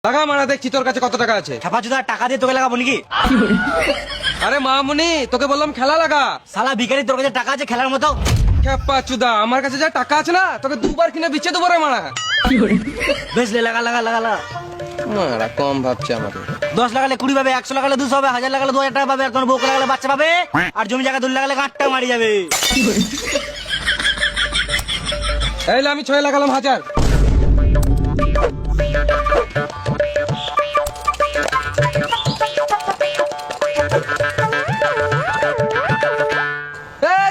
লাগা মারা, দেখছি তোর কাছে কত টাকা আছে। ছাপা চুদা টাকা দিয়ে তোকে লাগাবো নাকি? আরে মামুনি, তোকে বললাম খেলা লাগা। শালা ভিখারি, তোর কাছে টাকা আছে খেলার মতো? খেপা চুদা, আমার কাছে যা টাকা আছে না তোকে দুবার কিনে বিচ্ছে দেবো রে মারা। বেশ লে, লাগা লাগা লাগা লাগা। মারা কম ভাবছে আমাকে। 10 লাগালে 20 পাবে, 100 লাগালে 200 হবে, 1000 লাগালে 2000 টাকা পাবে, আর তোমার বউকে লাগালে বাচ্চা পাবে, আর জমি জায়গা 2 লাগালে গাঁটটা মারি যাবে। এইলে আমি 6 লাগালাম 1000।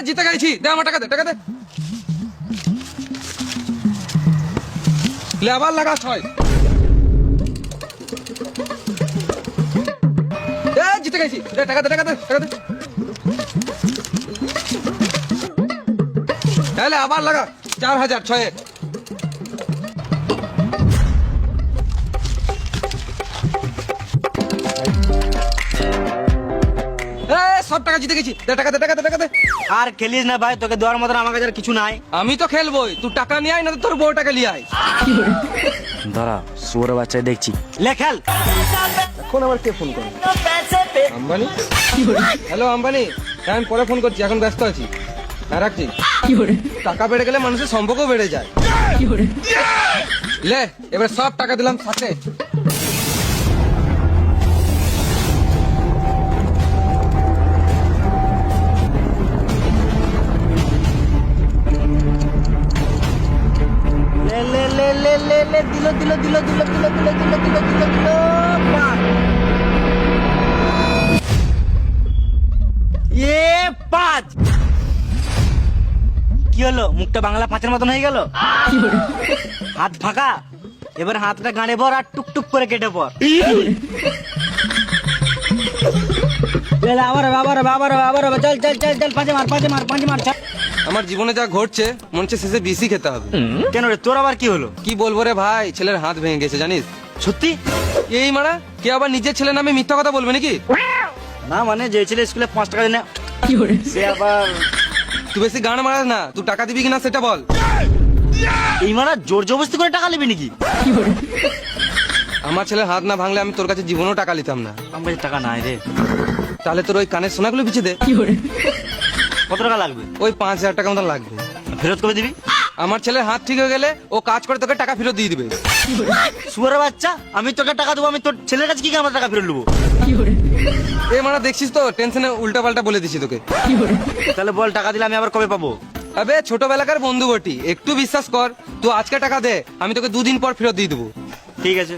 জিতে গেছি, দে আমার টাকা দে, টাকা দে। লে আবার লাগা 6। জিতে গেছি, দে টাকা দে, টাকা দে, টাকা দে। তাহলে আবার লাগা 4000 6। সব টাকা জিতে গেছি, দে টাকা দে, টাকা দে, টাকা দে। আর খেলিস না ভাই, তোকে দেওয়ার মতন আমার কাছে আর কিছু নাই। আমি তো খেলবোই, তুই টাকা নিয়ে আয় না তো তোর বউ টাকা নিয়ে আয়। দাঁড়া, শুয়োর বাচ্চা দেখছি। লে খেল। এখন আবার কে ফোন করে? আম্বানি। হ্যালো আম্বানি, আমি পরে ফোন করছি, এখন ব্যস্ত আছি। হ্যাঁ রাখছি। টাকা বেড়ে গেলে মানুষের সম্পর্ক বেড়ে যায়। লে এবার সব টাকা দিলাম সাথে। লে লে লে লে লে লে, দিল দিল দিল দিল দিল দিল দিল দিল দিল দিল। পাঁচ। কি হলো, মুখটা বাংলা 5-এর মতন হয়ে গেল? হাত ফাঁকা, এবার হাতটা গাঁড়ে পর আর টুকটুক করে কেটে পর। আবার আবার আবার আবার চল চল চল চল, 5 মার 5 মার 5 মার। আমার জীবনে যা ঘটছে মনে হচ্ছে শেষে বিসি খেতে হবে। কেন রে, তোর আবার কি হলো? কি বলবো রে ভাই, ছেলের হাত ভেঙে গেছে জানিস? সত্যি? এই মারা, কে আবার নিজের ছেলের নামে মিথ্যা কথা বলবে নাকি? না মানে, যে ছেলে স্কুলে 5 টাকা দেয় না সে আবার। তুই বেশি গান মারাস না, তুই টাকা দিবি কিনা সেটা বল। এই মারা জোর জবরদস্তি করে টাকা নেবে নাকি? আমার ছেলের হাত না ভাঙলে আমি তোর কাছে জীবনেও টাকা নিতাম না। আমার কাছে টাকা নাই রে। তাহলে তোর ওই কানের সোনাগুলো বিছে দে। কত টাকা লাগবে? ওই 5000 টাকা মতন লাগবে। ফেরত করে দিবি? আমার ছেলের হাত ঠিক হয়ে গেলে ও কাজ করে তোকে টাকা ফেরত দিয়ে দিবে। শুয়ারের বাচ্চা, আমি তোকে টাকা দেবো, আমি তোর ছেলের কাছে কি করে আমার টাকা ফেরত নেবো? এ মারা দেখছিস তো, টেনশনে উল্টা পাল্টা বলে দিছি তোকে। তাহলে বল, টাকা দিলে আমি আবার কবে পাবো? আবে ছোটবেলাকার বন্ধু বটি, একটু বিশ্বাস কর। তুই আজকে টাকা দে, আমি তোকে 2 দিন পর ফেরত দিয়ে দেবো। ঠিক আছে।